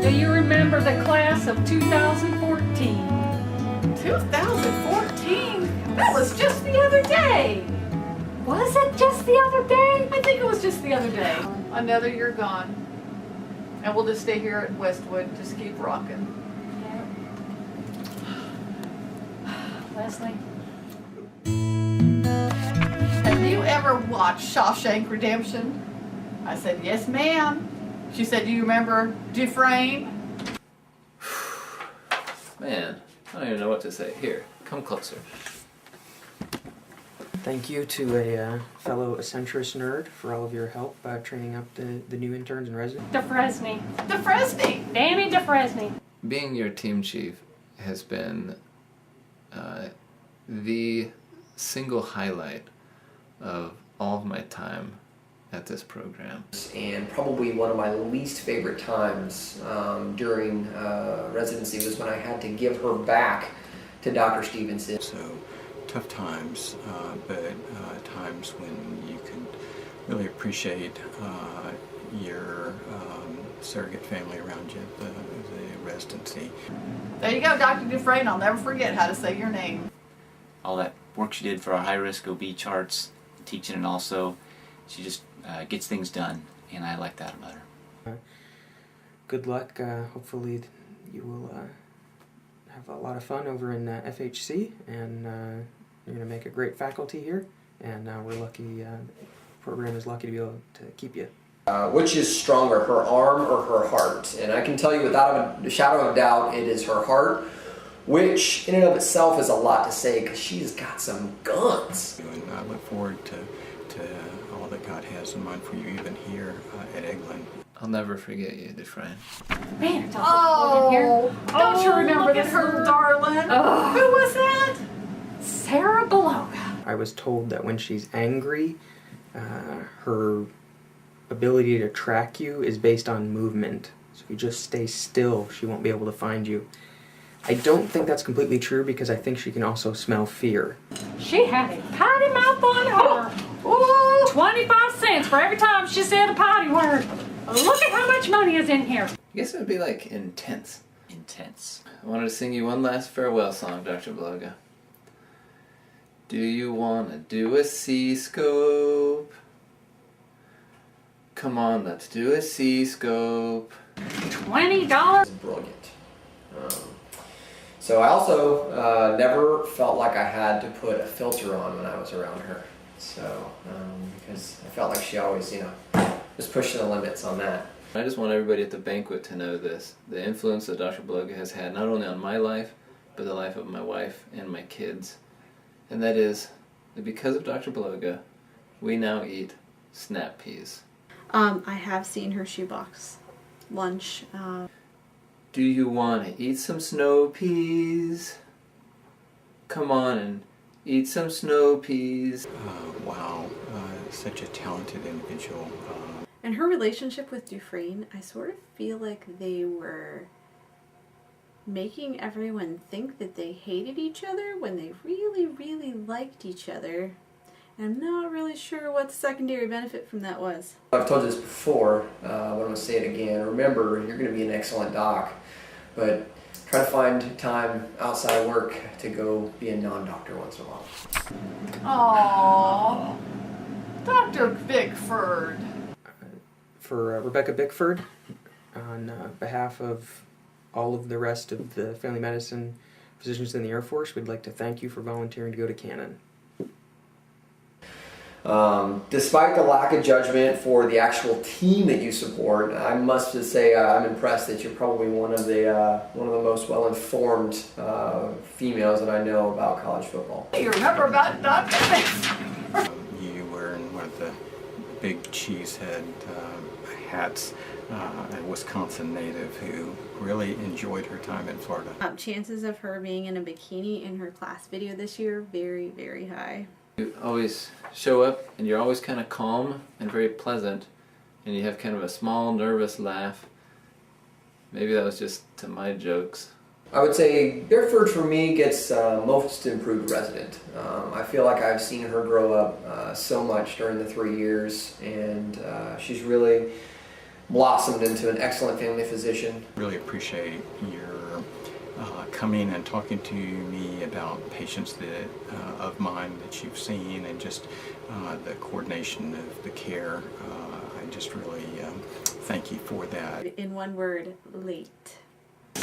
Do you remember the class of 2014? 2014? That was just the other day. Was it just the other day? I think it was just the other day. Another year gone. And we'll just stay here at Westwood, just keep rocking. Leslie? Have you ever watched Shawshank Redemption? I said, yes, ma'am. She said, do you remember Dufresne? Man, I don't even know what to say. Here, come closer. Thank you to a fellow Accentrus nerd for all of your help training up the new interns and residents. DeFresney. Dufresne! Danny DeFresney. Being your team chief has been the single highlight of all of my time at this program. And probably one of my least favorite times during residency was when I had to give her back to Dr. Stevenson. So tough times, but times when you can really appreciate your surrogate family around you at the residency. There you go, Dr. Dufresne. I'll never forget how to say your name. All that work she did for our high-risk OB charts, teaching, and also she just gets things done, and I like that about her. Good luck. Hopefully you will have a lot of fun over in FHC, and you're going to make a great faculty here, and we're lucky, the program is lucky to be able to keep you. Which is stronger, her arm or her heart? And I can tell you without a shadow of doubt, it is her heart, which in and of itself is a lot to say because she's got some guns. And I look forward to all that God has in mind for you, even here at Eglin. I'll never forget you, Dufresne. Man, it's Oh, in here. don't you remember look this at her. little darling? Oh. Who was that? Sarah Beloga. I was told that when she's angry, her ability to track you is based on movement. So if you just stay still, she won't be able to find you. I don't think that's completely true because I think she can also smell fear. She had a potty mouth on her. Ooh. 25 cents for every time she said a potty word. Look at how much money is in here. I guess it would be like intense. Intense. I wanted to sing you one last farewell song, Dr. Beloga. Do you want to do a C-scope? Come on, let's do a C-scope. $20. Brilliant. So I also never felt like I had to put a filter on when I was around her. So, because I felt like she always, was pushing the limits on that. I just want everybody at the banquet to know this. The influence that Dr. Beloga has had not only on my life, but the life of my wife and my kids. And that is that because of Dr. Beloga, we now eat snap peas. I have seen her shoebox lunch. Do you want to eat some snow peas? Come on and eat some snow peas. Wow, such a talented individual. And her relationship with Dufresne, I sort of feel like they were making everyone think that they hated each other when they really, really liked each other. And I'm not really sure what the secondary benefit from that was. I've told you this before, but I'm going to say it again. Remember, you're going to be an excellent doc, but try to find time outside of work to go be a non-doctor once in a while. Aww. Dr. Bickford. For Rebecca Bickford, on behalf of all of the rest of the family medicine physicians in the Air Force, we'd like to thank you for volunteering to go to Cannon. Despite the lack of judgment for the actual team that you support, I must just say I'm impressed that you're probably one of the most well-informed females that I know about college football. You remember about Dr. Bickford? You were in one of the big cheesehead hats, a Wisconsin native who really enjoyed her time in Florida. Chances of her being in a bikini in her class video this year, very, very high. You always show up and you're always kind of calm and very pleasant, and you have kind of a small nervous laugh. Maybe that was just to my jokes. I would say Bickford for me gets most improved resident. I feel like I've seen her grow up so much during the 3 years, and she's really blossomed into an excellent family physician. Really appreciate your coming and talking to me about patients that of mine that you've seen, and just the coordination of the care. I just really thank you for that. In one word, late.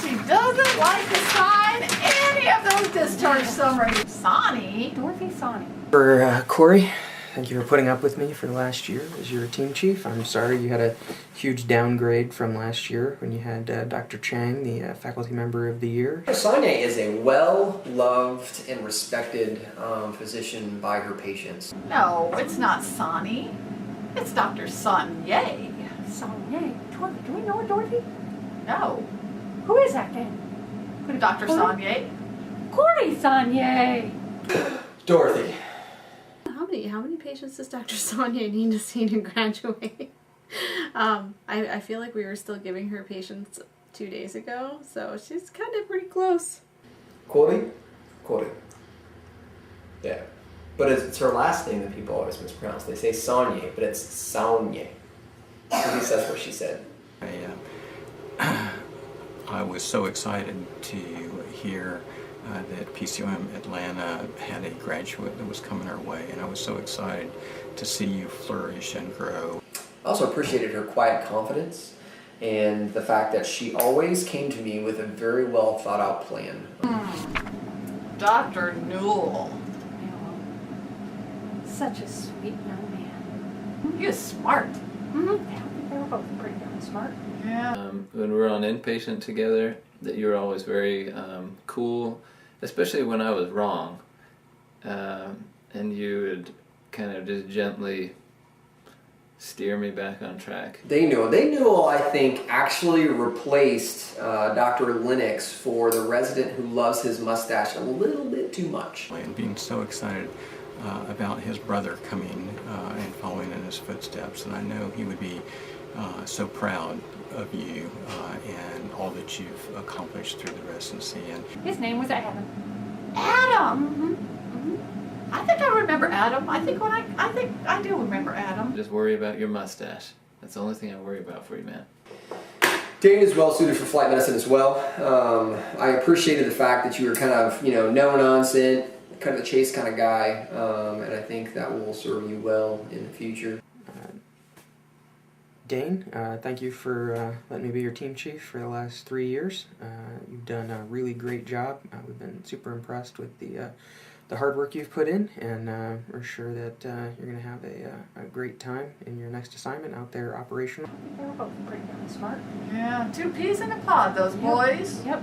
She doesn't like to sign any of those discharge summaries. Sonny. Dorothy Sonny. For Corey, thank you for putting up with me for the last year as your team chief. I'm sorry you had a huge downgrade from last year when you had Dr. Chang, the faculty member of the year. Sonia is a well-loved and respected physician by her patients. No, it's not Sonny. It's Dr. Sonye. Sonny. Dorothy. Do we know a Dorothy? No. Who is that then? Dr. Sonye. Corey Sonny. Dorothy. How many patients does Dr. Sonia need to see to graduate? I feel like we were still giving her patients 2 days ago, so she's kind of pretty close. Corey? Corey. Yeah. But it's her last name that people always mispronounce. They say Sonye, but it's Sonye. At least that's what she said. I was so excited to hear that PCOM Atlanta had a graduate that was coming our way, and I was so excited to see you flourish and grow. I also appreciated her quiet confidence and the fact that she always came to me with a very well thought out plan. Dr. Newell. Such a sweet young man. You're smart. Mm-hmm. Yeah, I think they were both pretty darn smart. Yeah. When we were on inpatient together, that you were always very cool, especially when I was wrong, and you would kind of just gently steer me back on track. Newell, I think, actually replaced Dr. Lennox for the resident who loves his mustache a little bit too much. And being so excited about his brother coming and following in his footsteps, and I know he would be so proud of you and all that you've accomplished through the residency. And His name was Adam. Adam. I think I remember Adam. I think I do remember Adam. Just worry about your mustache. That's the only thing I worry about for you, man. Dane is well suited for flight medicine as well. I appreciated the fact that you were kind of, no nonsense, kind of a chase kind of guy, and I think that will serve you well in the future. Dane, thank you for letting me be your team chief for the last 3 years. You've done a really great job. We've been super impressed with the hard work you've put in, and we're sure that you're going to have a great time in your next assignment out there operational. They were both pretty darn smart. Yeah, 2 peas in a pod, those boys. Yep.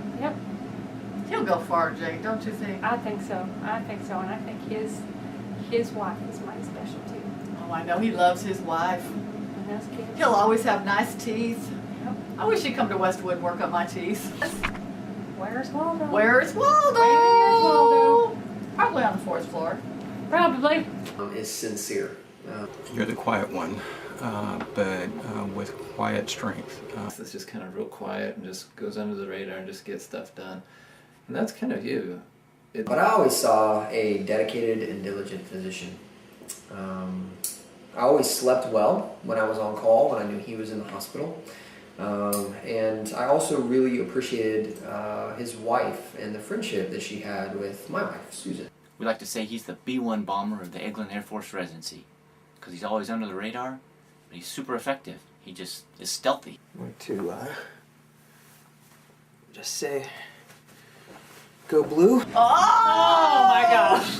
He'll go far, Jake, don't you think? I think so, and I think his wife is mighty special too. Oh, I know he loves his wife. And those kids. He'll always have nice teeth. Yep. I wish he'd come to Westwood and work on my teeth. Where's Waldo? Where's Waldo? Where's Waldo? Probably on the 4th floor. Probably. Is sincere. you're the quiet one, but with quiet strength. It's just kind of real quiet and just goes under the radar and just gets stuff done. And that's kind of you. But I always saw a dedicated and diligent physician. I always slept well when I was on call, when I knew he was in the hospital. And I also really appreciated his wife and the friendship that she had with my wife, Susan. We like to say he's the B-1 bomber of the Eglin Air Force residency, because he's always under the radar, but he's super effective. He just is stealthy. I'd like to just say, go blue. Oh my gosh.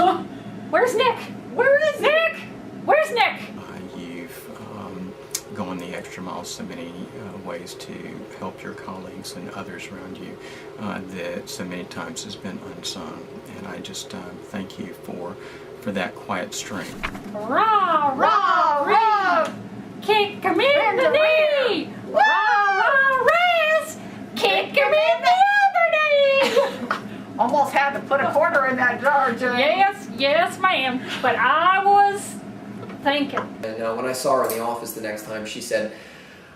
Where's Nick? Where is Nick? Where's Nick? You've gone the extra mile so many ways to help your colleagues and others around you that so many times has been unsung. And I just thank you for that quiet strength. Rah, rah, rah! Kick him in the knee! Rah, rah, rah! Kick him in the other knee! Almost had to put a quarter in that jar, Jay. Yes, ma'am. But I was thinking. And when I saw her in the office the next time, she said,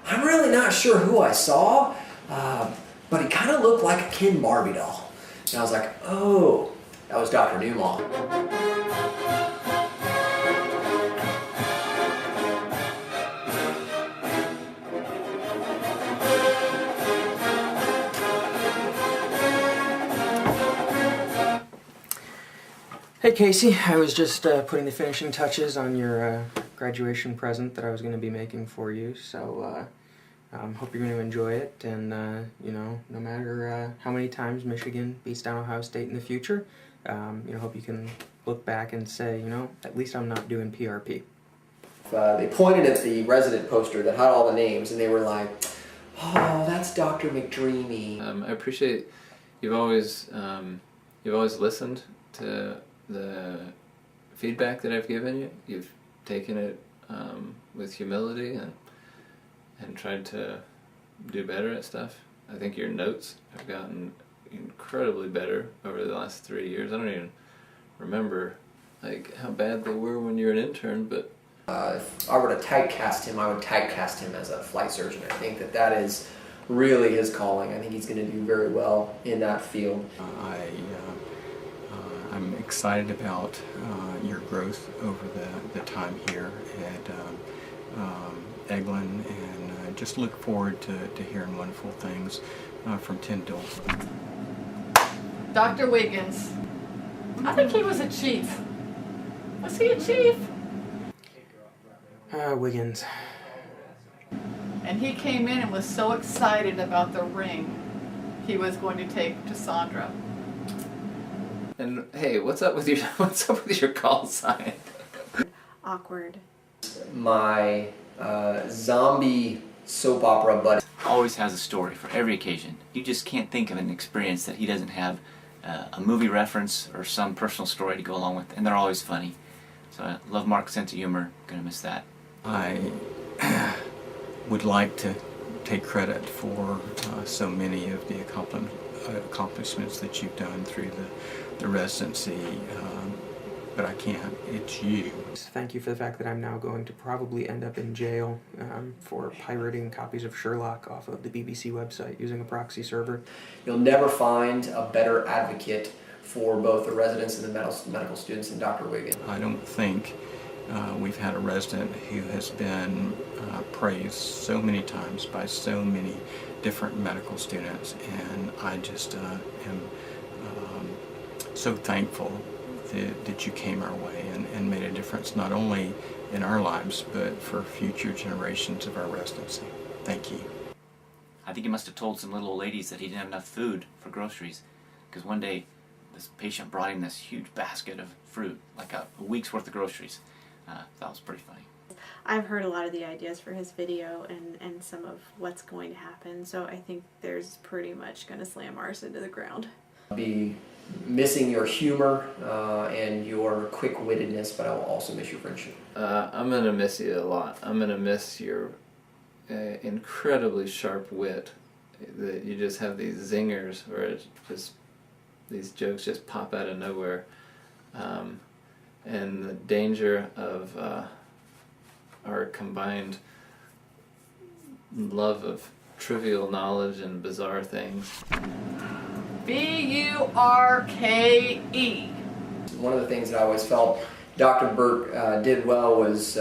I'm really not sure who I saw, but he kind of looked like a Ken Barbie doll. And I was like, oh, that was Dr. Newlaw. Hey Casey, I was just putting the finishing touches on your graduation present that I was going to be making for you, so hope you're going to enjoy it, and you know, no matter how many times Michigan beats down Ohio State in the future, you know, hope you can look back and say, you know, at least I'm not doing PRP. They pointed at the resident poster that had all the names, and they were like, "Oh, that's Dr. McDreamy." I appreciate you've always listened to the feedback that I've given you. You've taken it with humility and tried to do better at stuff. I think your notes have gotten incredibly better over the last 3 years. I don't even remember like how bad they were when you were an intern, but If I were to typecast him, I would typecast him as a flight surgeon. I think that is really his calling. I think he's going to do very well in that field. I'm excited about your growth over the time here at Eglin, and just look forward to hearing wonderful things from Tyndall. Dr. Wiggins. I think he was a chief. Was he a chief? Wiggins. And he came in and was so excited about the ring he was going to take to Sandra. and hey, what's up with your call sign? Awkward. My zombie soap opera buddy. Always has a story for every occasion. You just can't think of an experience that he doesn't have a movie reference or some personal story to go along with, and they're always funny. So I love Mark's sense of humor. Gonna miss that. I would like to take credit for so many of the accomplishments that you've done through the residency, but I can't. It's you. Thank you for the fact that I'm now going to probably end up in jail for pirating copies of Sherlock off of the BBC website using a proxy server. You'll never find a better advocate for both the residents and the medical students than Dr. Wiggins. I don't think we've had a resident who has been praised so many times by so many different medical students, and I just am so thankful that you came our way and made a difference not only in our lives but for future generations of our residency. Thank you. I think he must have told some little old ladies that he didn't have enough food for groceries, because one day this patient brought him this huge basket of fruit, like a week's worth of groceries. That was pretty funny. I've heard a lot of the ideas for his video and some of what's going to happen, so I think there's pretty much going to slam ours into the ground. Be missing your humor and your quick-wittedness, but I will also miss your friendship. I'm gonna miss you a lot. I'm gonna miss your incredibly sharp wit. That you just have these zingers where it's just these jokes just pop out of nowhere, and the danger of our combined love of trivial knowledge and bizarre things. Burke. One of the ththings that I always felt Dr. Burke did well was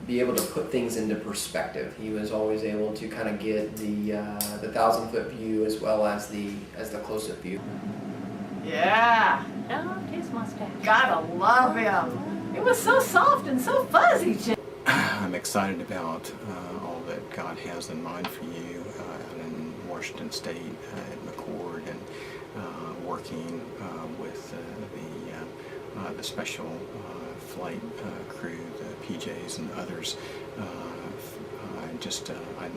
be able to put things into perspective. He was always able to kind of get the 1,000-foot view as well as the close-up view. Yeah, Loved his mustache. gotta love him. It was so soft and so fuzzy, Jim. I'm excited about all that God has in mind for you out in Washington State at McCord, and working with the special flight crew, the PJs and others. I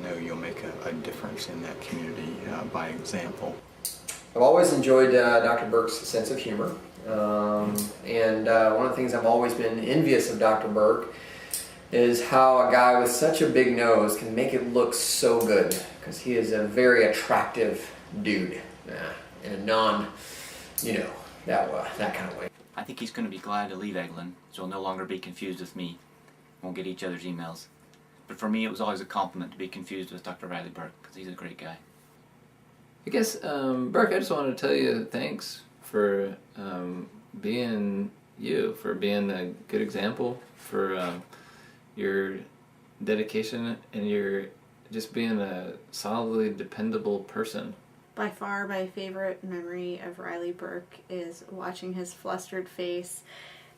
know you'll make a difference in that community by example. I've always enjoyed Dr. Burke's sense of humor, and one of the things I've always been envious of Dr. Burke is how a guy with such a big nose can make it look so good, because he is a very attractive dude in a that kind of way. I think he's going to be glad to leave Eglin, so he'll no longer be confused with me. Won't get each other's emails. But for me, it was always a compliment to be confused with Dr. Riley Burke, because he's a great guy. I guess, Burke, I just wanted to tell you thanks for being you, for being a good example, for your dedication and your just being a solidly dependable person. By far my favorite memory of Riley Burke is watching his flustered face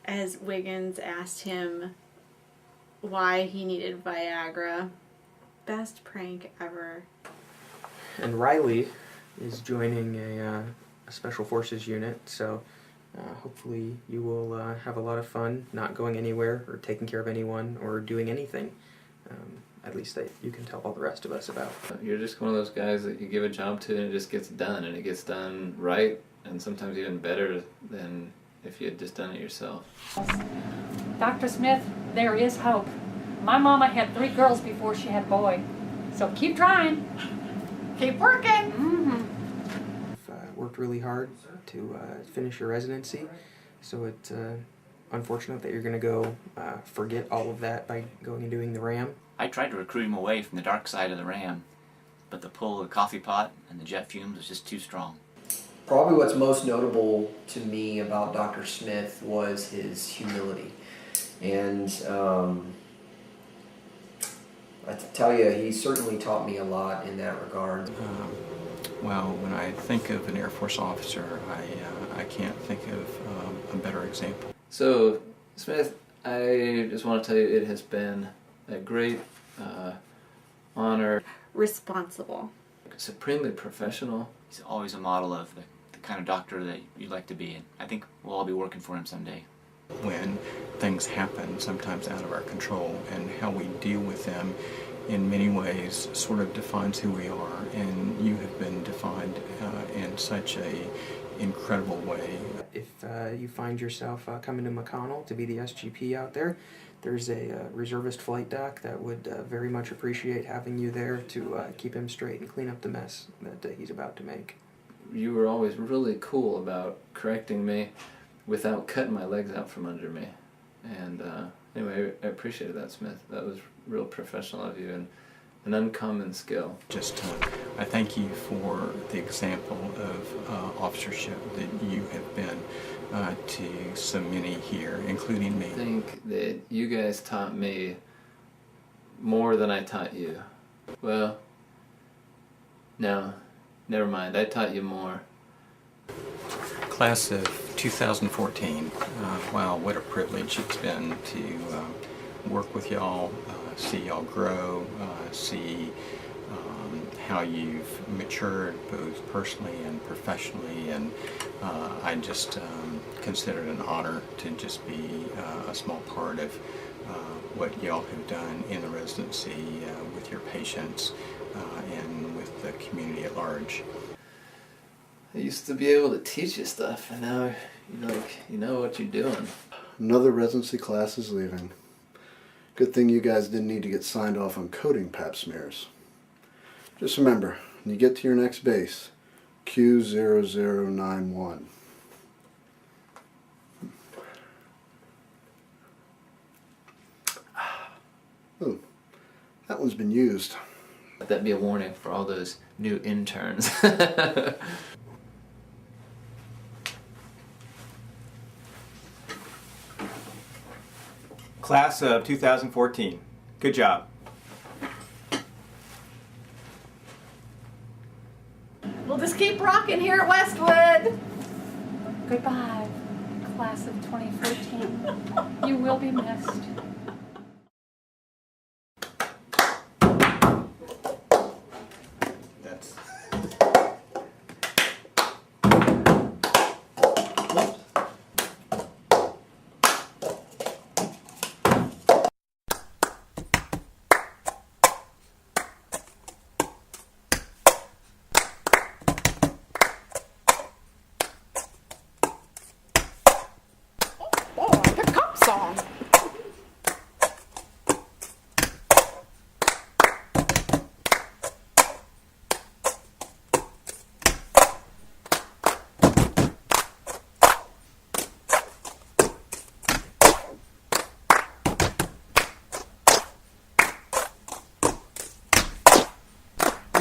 as Wiggins asked him why he needed Viagra. Best prank ever. And Riley is joining a Special Forces unit, so hopefully you will have a lot of fun not going anywhere or taking care of anyone or doing anything, at least that you can tell all the rest of us about. You're just one of those guys that you give a job to and it just gets done, and it gets done right, and sometimes even better than if you had just done it yourself. Dr. Smith, there is hope. My mama had 3 girls before she had a boy. So keep trying. Keep working. Mm-hmm. You've worked really hard to finish your residency, so it's unfortunate that you're going to go forget all of that by going and doing the RAM. I tried to recruit him away from the dark side of the RAM, but the pull of the coffee pot and the jet fumes was just too strong. Probably what's most notable to me about Dr. Smith was his humility. And I tell you, he certainly taught me a lot in that regard. Well, when I think of an Air Force officer, I can't think of a better example. So, Smith, I just want to tell you it has been a great honor. Responsible. Supremely professional. He's always a model of the kind of doctor that you'd like to be, and I think we'll all be working for him someday. When things happen, sometimes out of our control, and how we deal with them in many ways sort of defines who we are, and you have been defined in such a incredible way. If you find yourself coming to McConnell to be the SGP out there, there's a reservist flight doc that would very much appreciate having you there to keep him straight and clean up the mess that he's about to make. You were always really cool about correcting me without cutting my legs out from under me. And anyway, I appreciated that, Smith. That was real professional of you and an uncommon skill. I thank you for the example of officership that you have been to so many here, including me. I think that you guys taught me more than I taught you. Well, no, never mind. I taught you more. Class of 2014, wow, what a privilege it's been to work with y'all, see y'all grow, see how you've matured both personally and professionally, and I just consider it an honor to just be a small part of what y'all have done in the residency with your patients and with the community at large. I used to be able to teach you stuff, and now you know what you're doing. Another residency class is leaving. Good thing you guys didn't need to get signed off on coding pap smears. Just remember, when you get to your next base, Q0091. Oh, that one's been used. Let that be a warning for all those new interns. Class of 2014. Good job. We'll just keep rocking here at Westwood. Goodbye, class of 2014. You will be missed. That's...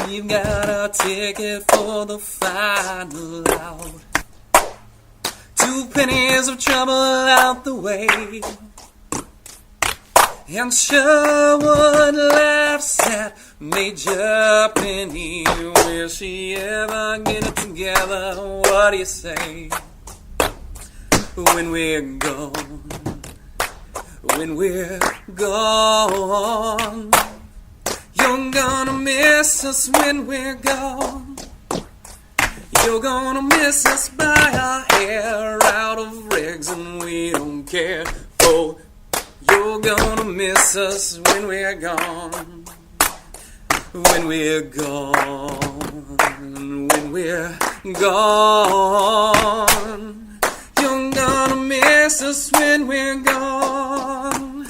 We've got a ticket for the final out. 2 pennies of trouble out the way. And Sherwood laughs at Major Penny, will she ever get it together? What do you say? When we're gone, when we're gone, you're gonna miss us when we're gone. You're gonna miss us by our hair out of rigs and we don't care. Oh, you're gonna miss us when we're gone. When we're gone, when we're gone. You're gonna miss us when we're gone.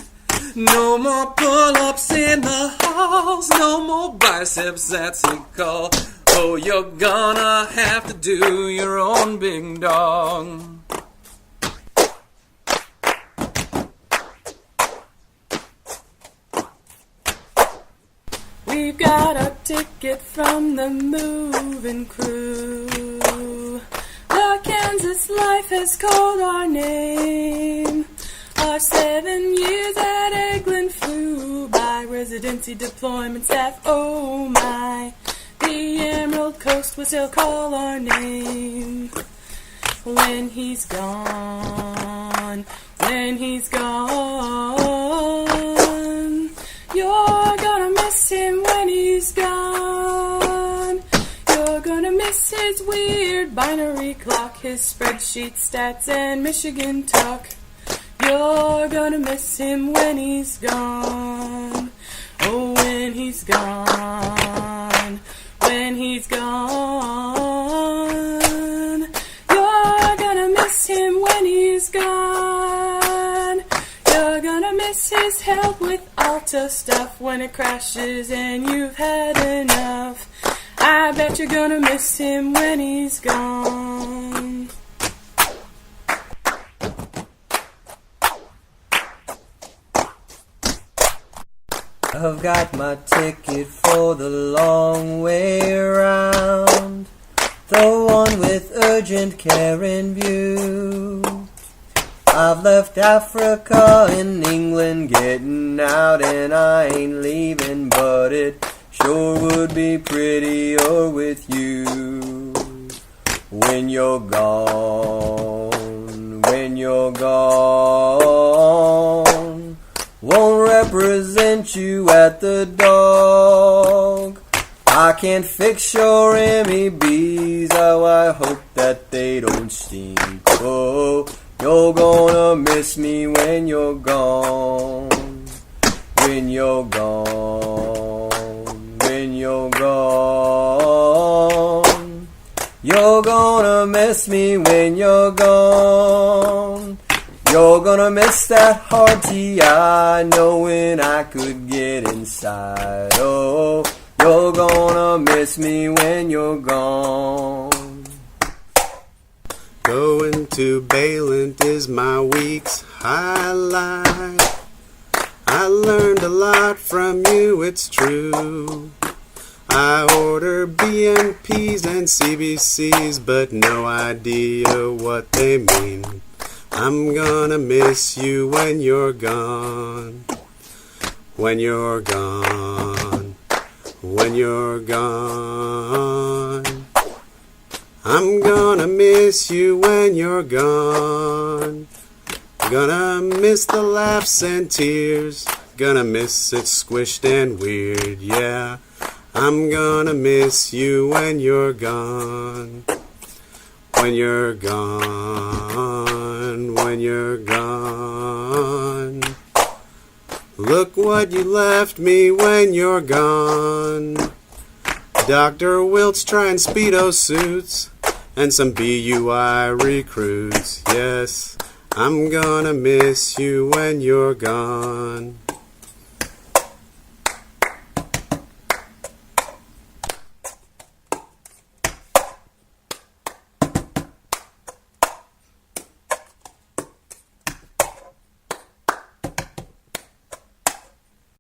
No more pull-ups in the halls, no more biceps, that's a call. Oh, you're gonna have to do your own big dog. We've got a ticket from the moving crew. The Kansas Life has called our name. Our 7 years at Eglin flew by. Residency deployment staff, oh my. The Emerald Coast will still call our name. When he's gone, when he's gone, you're gonna miss him when he's gone. You're gonna miss his weird binary clock, his spreadsheet stats and Michigan talk. You're gonna miss him when he's gone. Oh, when he's gone. When he's gone. You're gonna miss him when he's gone. You're gonna miss his help with Alta stuff when it crashes and you've had enough. I bet you're gonna miss him when he's gone. I've got my ticket for the long way round, the one with urgent care in view. I've left Africa and England getting out, and I ain't leaving, but it sure would be prettier with you. When you're gone, when you're gone, won't represent you at the dog. I can't fix your MEBs, oh, I hope that they don't stink. Oh, you're gonna miss me when you're gone. When you're gone. When you're gone. You're gonna miss me when you're gone. You're gonna miss that hard TI, knowing I could get inside. Oh, you're gonna miss me when you're gone. Going to Balint is my week's highlight. I learned a lot from you, it's true. I order BMPs and CBCs, but no idea what they mean. I'm gonna miss you when you're gone. When you're gone. When you're gone. I'm gonna miss you when you're gone. Gonna miss the laughs and tears. Gonna miss it squished and weird, yeah. I'm gonna miss you when you're gone. When you're gone. When you're gone. Look what you left me when you're gone. Dr. Wilt's trying Speedo suits and some BUI recruits. Yes, I'm gonna miss you when you're gone.